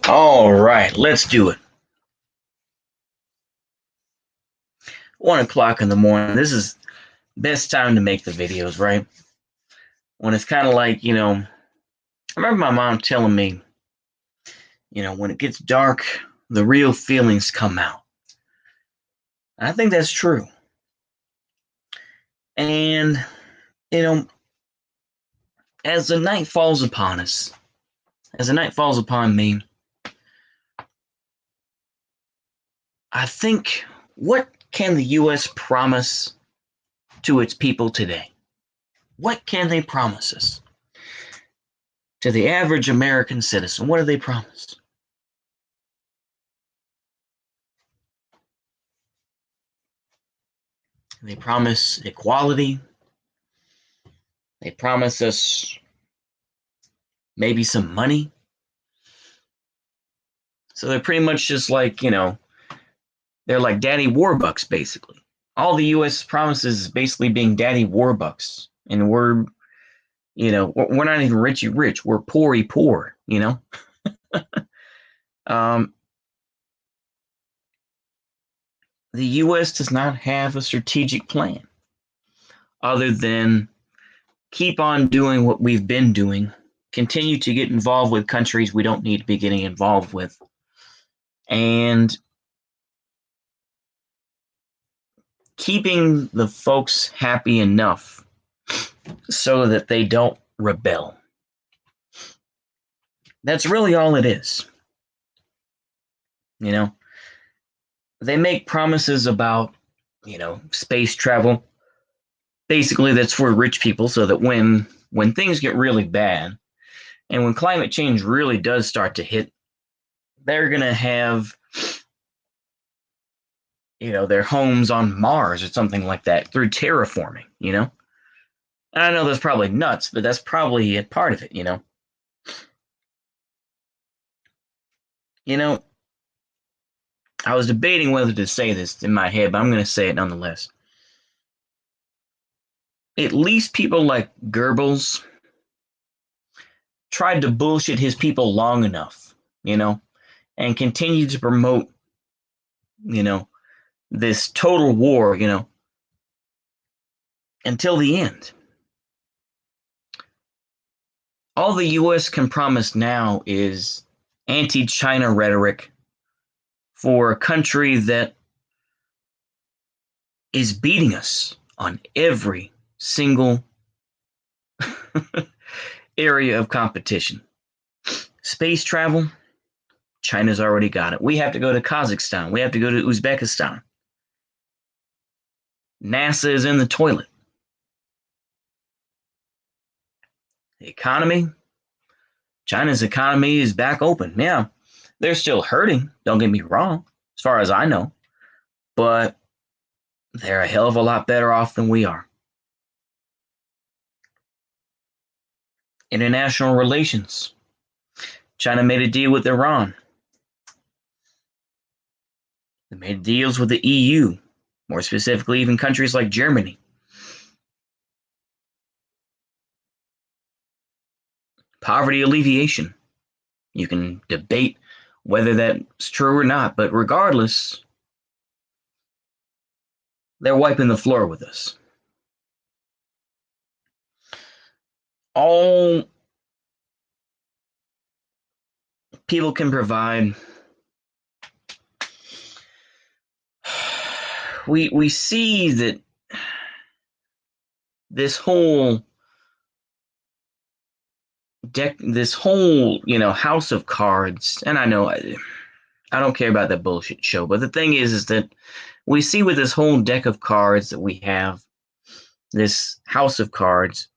All right, let's do it. 1 o'clock in the morning. This is best time to make the videos, right? When it's kind of like, I remember my mom telling me, when it gets dark, the real feelings come out. And I think that's true. And, you know, as the night falls upon us, as the night falls upon me, I think, what can the U.S. promise to its people today? What can they promise us? To the average American citizen, what do they promise? They promise equality. They promise us maybe some money. So they're pretty much just like, they're like daddy warbucks, basically. All the U.S. promises is basically being daddy warbucks. And we're not even richy rich. We're poory poor. Um, the U.S. does not have a strategic plan other than keep on doing what we've been doing, continue to get involved with countries we don't need to be getting involved with, and keeping the folks happy enough so that they don't rebel. That's really all it is. You know, they make promises about, space travel. Basically, that's for rich people so that when things get really bad and when climate change really does start to hit, they're going to have, their homes on Mars or something like that through terraforming. And I know that's probably nuts, but that's probably a part of it. You know, I was debating whether to say this in my head, but I'm going to say it nonetheless. At least people like Goebbels tried to bullshit his people long enough, and continued to promote, you know, this total war, until the end. All the US can promise now is anti China rhetoric for a country that is beating us on every single area of competition. Space travel, China's already got it. We have to go to Kazakhstan. We have to go to Uzbekistan. NASA is in the toilet. The economy, China's economy is back open. Yeah, they're still hurting, don't get me wrong, as far as I know, but they're a hell of a lot better off than we are. International relations. China made a deal with Iran. They made deals with the EU, more specifically, even countries like Germany. Poverty alleviation. You can debate whether that's true or not, but regardless, they're wiping the floor with us. All people can provide. We see that this whole house of cards, and I know I don't care about that bullshit show, but the thing is that we see with this whole deck of cards that we have, this house of cards,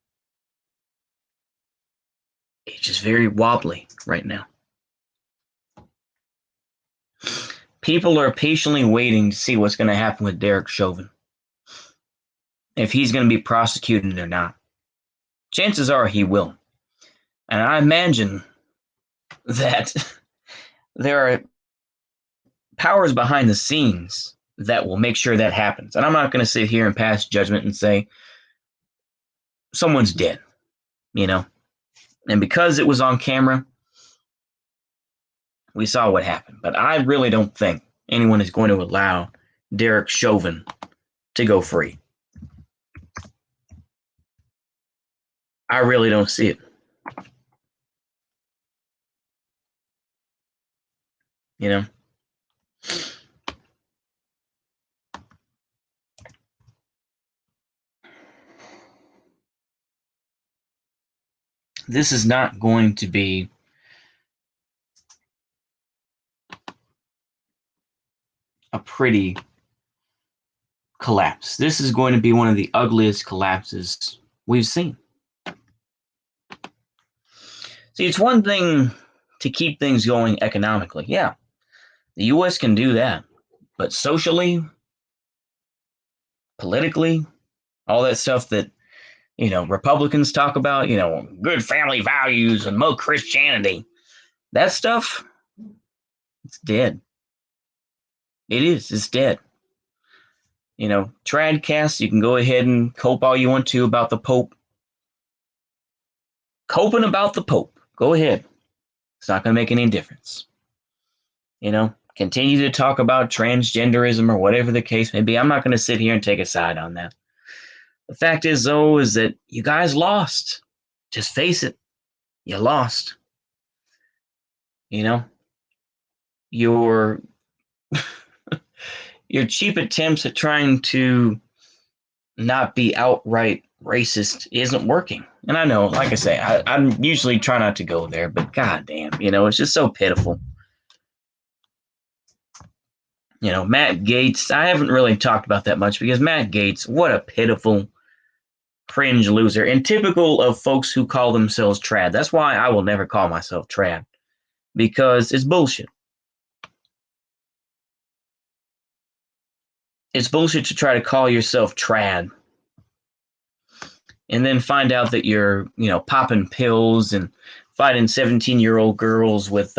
it's just very wobbly right now. People are patiently waiting to see what's going to happen with Derek Chauvin, if he's going to be prosecuted or not. Chances are he will. And I imagine that there are powers behind the scenes that will make sure that happens. And I'm not going to sit here and pass judgment and say someone's dead, And because it was on camera, We saw what happened. But I really don't think anyone is going to allow Derek Chauvin to go free. I really don't see it. You know? This is not going to be a pretty collapse. This is going to be one of the ugliest collapses we've seen. See, it's one thing to keep things going economically. Yeah, the U.S. can do that. But socially, politically, all that stuff that, Republicans talk about, good family values and more Christianity, that stuff, it's dead. It is. It's dead. Tradcast, you can go ahead and cope all you want to about the Pope. Coping about the Pope. Go ahead. It's not going to make any difference. Continue to talk about transgenderism or whatever the case may be. I'm not going to sit here and take a side on that. The fact is, though, is that you guys lost. Just face it. You lost. Your your cheap attempts at trying to not be outright racist isn't working. And I know, like I say, I'm usually try not to go there, but goddamn, it's just so pitiful. Matt Gaetz, I haven't really talked about that much because Matt Gaetz, what a pitiful cringe loser and typical of folks who call themselves trad. That's why I will never call myself trad, because it's bullshit. It's bullshit to try to call yourself trad and then find out that you're, popping pills and fighting 17-year-old girls with,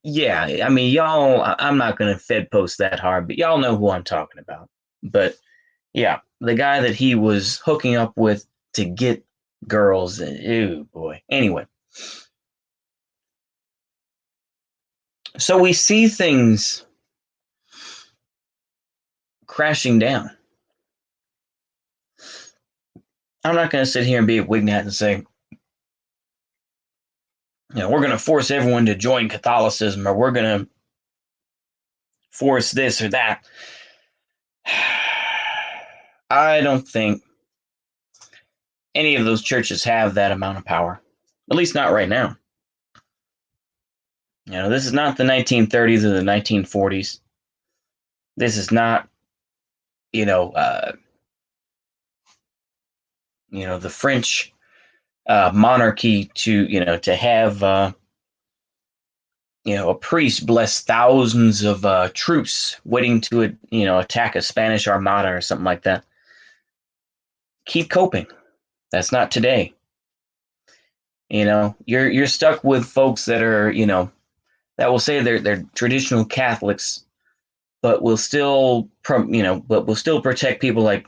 yeah, I mean, y'all, I'm not going to Fed post that hard, but y'all know who I'm talking about. But yeah, the guy that he was hooking up with to get girls, ew, boy. Anyway. So we see things crashing down. I'm not going to sit here and be a Wignat and say, we're going to force everyone to join Catholicism or we're going to force this or that. I don't think any of those churches have that amount of power, at least not right now. This is not the 1930s or the 1940s. This is not, the French monarchy to have, a priest bless thousands of troops waiting to, attack a Spanish armada or something like that. Keep coping. That's not today. You're stuck with folks that are, that will say they're traditional Catholics, but will still, protect people like,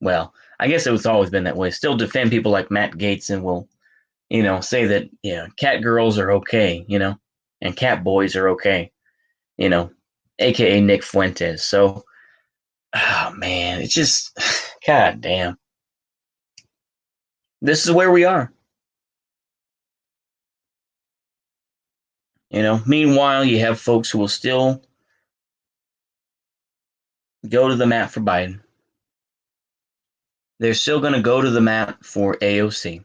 well, I guess it's always been that way. Still defend people like Matt Gaetz and will, say that, cat girls are okay, and cat boys are okay, AKA Nick Fuentes. So, oh man, it's just, god damn. This is where we are. Meanwhile, you have folks who will still go to the mat for Biden. They're still going to go to the mat for AOC.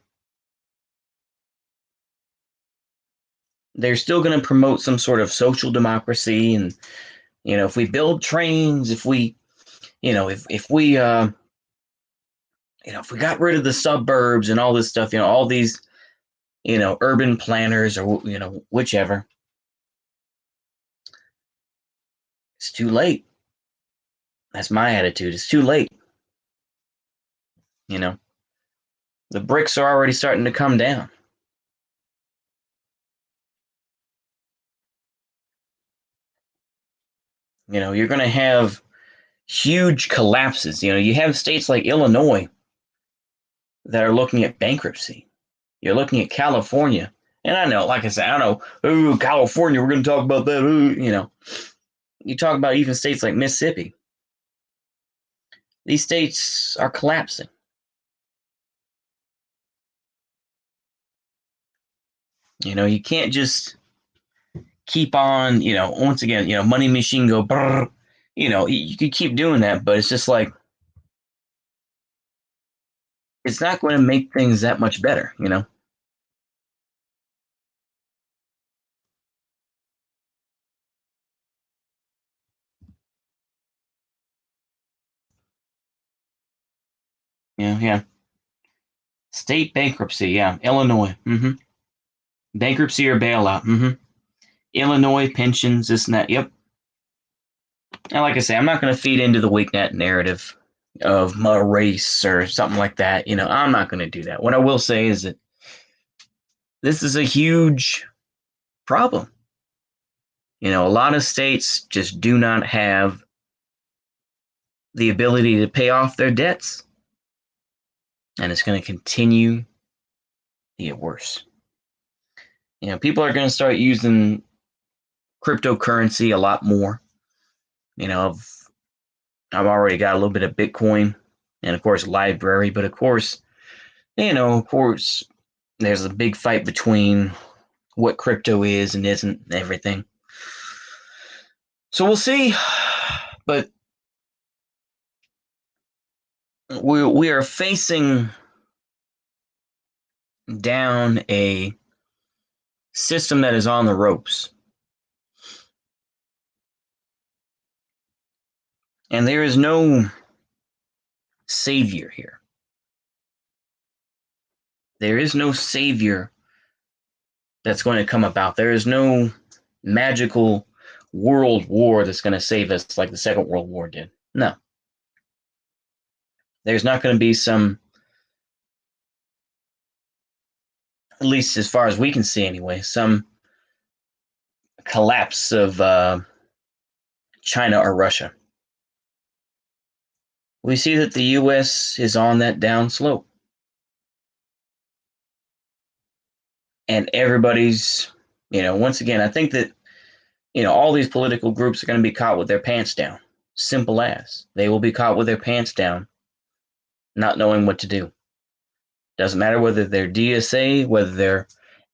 They're still going to promote some sort of social democracy. And, if we build trains, if we, if we, if we got rid of the suburbs and all this stuff, all these, urban planners or, whichever, it's too late. That's my attitude. It's too late. The bricks are already starting to come down. You're going to have huge collapses. You have states like Illinois that are looking at bankruptcy. You're looking at California And I know, like I said, I know, oh, California, we're going to talk about that. You talk about even states like Mississippi. These states are collapsing. You can't just keep on, once again, money machine go, brrr, you could keep doing that, but it's just like, it's not going to make things that much better. Yeah, yeah. State bankruptcy, yeah. Illinois, bankruptcy or bailout, Illinois pensions, this and that, yep. And like I say, I'm not going to feed into the weak net narrative of my race or something like that. I'm not going to do that. What I will say is that this is a huge problem. A lot of states just do not have the ability to pay off their debts, and it's going to continue to get worse. People are going to start using cryptocurrency a lot more. I've already got a little bit of Bitcoin and of course library, but of course, there's a big fight between what crypto is and isn't and everything. So we'll see, but we are facing down a system that is on the ropes. And there is no savior here. There is no savior that's going to come about. There is no magical world war that's going to save us like the Second World War did. No. There's not going to be some, at least as far as we can see anyway, some collapse of China or Russia. We see that the U.S. is on that down slope. And everybody's, once again, I think that, all these political groups are going to be caught with their pants down. Simple as. They will be caught with their pants down, not knowing what to do. Doesn't matter whether they're DSA, whether they're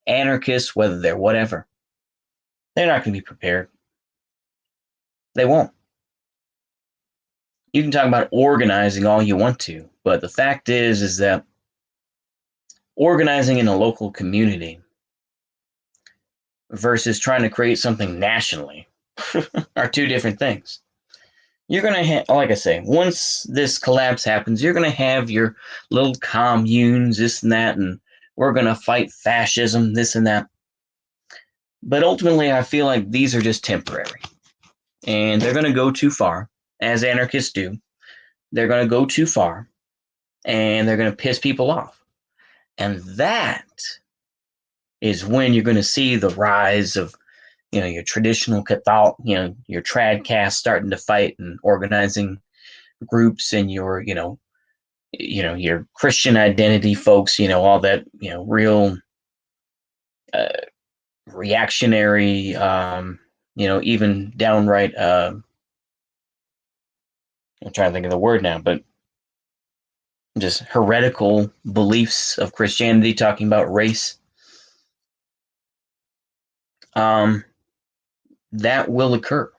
anarchists, whether they're whatever. They're not going to be prepared. They won't. You can talk about organizing all you want to, but the fact is that organizing in a local community versus trying to create something nationally are two different things. You're going to have, like I say, once this collapse happens, you're going to have your little communes, this and that, and we're going to fight fascism, this and that. But ultimately, I feel like these are just temporary. And they're going to go too far, as anarchists do. They're going to go too far, and they're going to piss people off. And that is when you're going to see the rise of, your traditional Catholic, your trad caste starting to fight and organizing groups, and your, your Christian identity folks, all that, real reactionary, even downright, I'm trying to think of the word now, but just heretical beliefs of Christianity, talking about race. That will occur.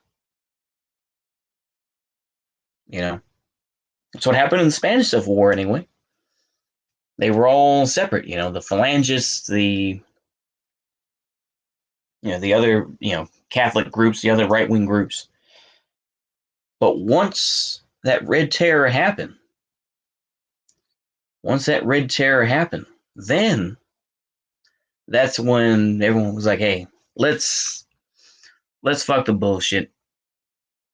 That's what happened in the Spanish Civil War anyway. They were all separate, the Phalangists, the other, Catholic groups, the other right-wing groups. But once that Red Terror happened, then that's when everyone was like, hey, let's fuck the bullshit.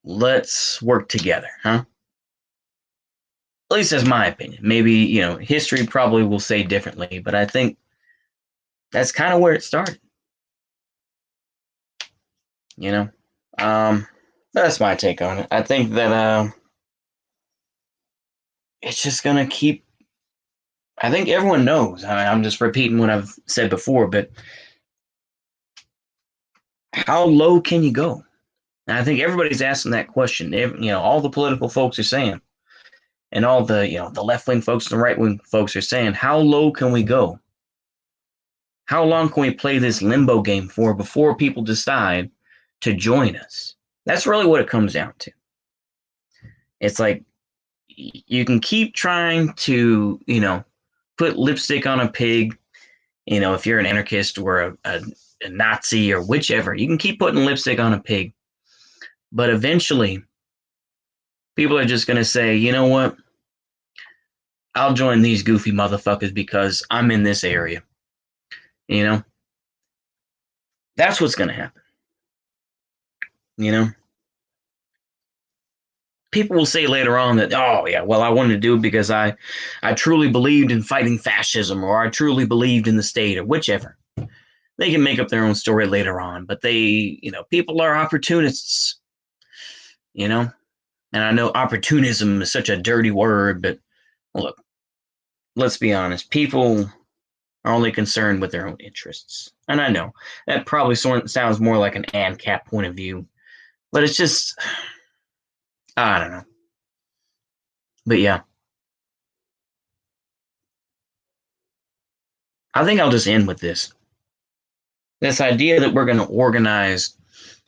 Let's work together, huh? At least that's my opinion. Maybe, history probably will say differently, but I think that's kind of where it started. That's my take on it. I think that it's just gonna keep. I think everyone knows. I'm just repeating what I've said before, but how low can you go? And I think everybody's asking that question. All the political folks are saying, and all the the left wing folks and the right wing folks are saying, how low can we go? How long can we play this limbo game for before people decide to join us? That's really what it comes down to. It's like you can keep trying to, put lipstick on a pig. If you're an anarchist or a Nazi or whichever, you can keep putting lipstick on a pig. But eventually, people are just going to say, you know what? I'll join these goofy motherfuckers because I'm in this area. That's what's going to happen. People will say later on that, oh yeah, well, I wanted to do it because I truly believed in fighting fascism, or I truly believed in the state, or whichever. They can make up their own story later on, but people are opportunists, and I know opportunism is such a dirty word, but look, let's be honest, people are only concerned with their own interests. And I know that probably sounds more like an ANCAP point of view, but it's just, I don't know. But yeah, I think I'll just end with this. This idea that we're going to organize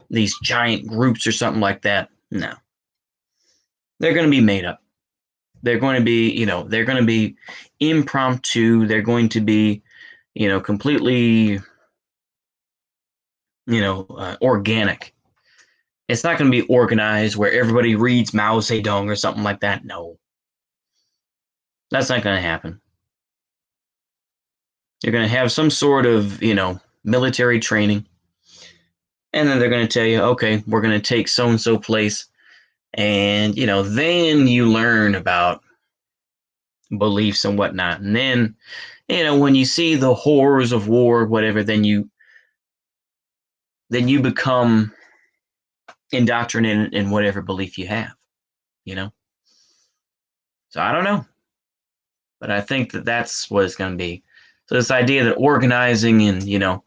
these giant groups or something like that, no. They're going to be made up. They're going to be, they're going to be impromptu. They're going to be, completely, organic. It's not going to be organized where everybody reads Mao Zedong or something like that. No. That's not going to happen. You're going to have some sort of, military training. And then they're going to tell you, okay, we're going to take so-and-so place. And, then you learn about beliefs and whatnot. And then, when you see the horrors of war, whatever, then you become indoctrinated in whatever belief you have, So I don't know. But I think that that's what it's going to be. So this idea that organizing and,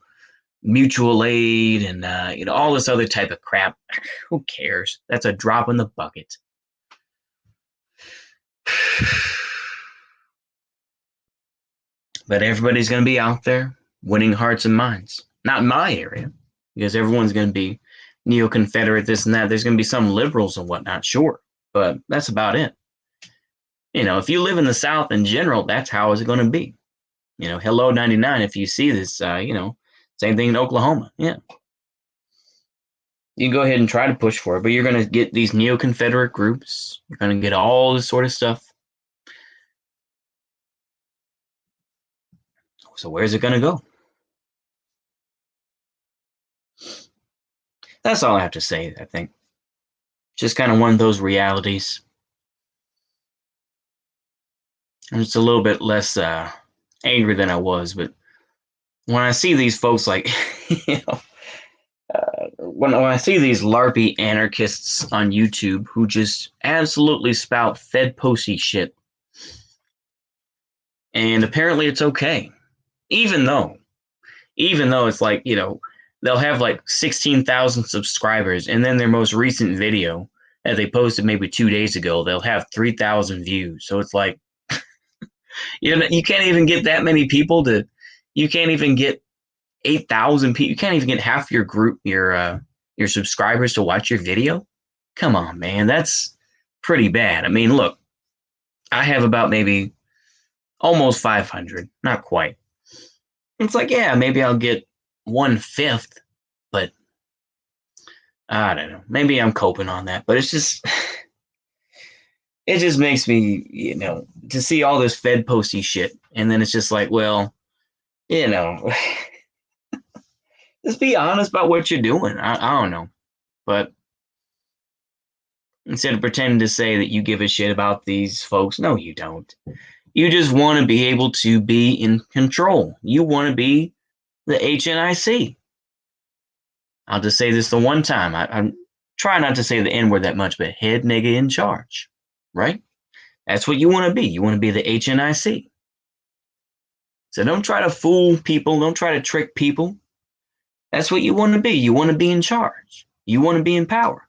mutual aid and, all this other type of crap, who cares? That's a drop in the bucket. But everybody's going to be out there winning hearts and minds. Not in my area, because everyone's going to be neo-Confederate, this and that. There's going to be some liberals and whatnot, sure. But that's about it. If you live in the South in general, that's how it's going to be. Hello 99, if you see this, same thing in Oklahoma. Yeah. You can go ahead and try to push for it, but you're going to get these neo-Confederate groups. You're going to get all this sort of stuff. So where's it going to go? That's all I have to say, I think. Just kind of one of those realities. I'm just a little bit less angry than I was, but when I see these folks like, when I see these LARPy anarchists on YouTube who just absolutely spout Fed posty shit, and apparently it's okay, even though it's like, they'll have like 16,000 subscribers, and then their most recent video that they posted maybe 2 days ago, they'll have 3,000 views. So it's like, you can't even get that many people you can't even get 8,000 people. You can't even get half your group, your subscribers to watch your video. Come on, man. That's pretty bad. I mean, look, I have about maybe almost 500, not quite. It's like, yeah, maybe I'll get 1/5, but I don't know. Maybe I'm coping on that, but it's just, it just makes me, to see all this Fed posty shit. And then it's just like, well, just be honest about what you're doing. I don't know. But instead of pretending to say that you give a shit about these folks, no, you don't. You just want to be able to be in control. You want to be the HNIC. I'll just say this the one time. I try not to say the N word that much, but head nigga in charge, right? That's what you want to be. You want to be the HNIC. So don't try to fool people. Don't try to trick people. That's what you want to be. You want to be in charge. You want to be in power.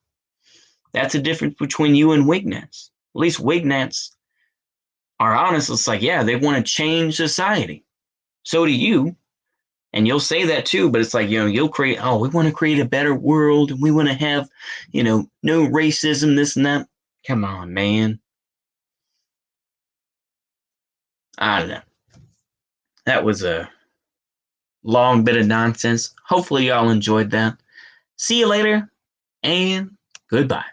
That's the difference between you and Wignets. At least Wignets are honest. It's like, yeah, they want to change society. So do you. And you'll say that too, but it's like, you'll create, oh, we want to create a better world and we want to have, no racism, this and that. Come on, man. I don't know. That was a long bit of nonsense. Hopefully, y'all enjoyed that. See you later and goodbye.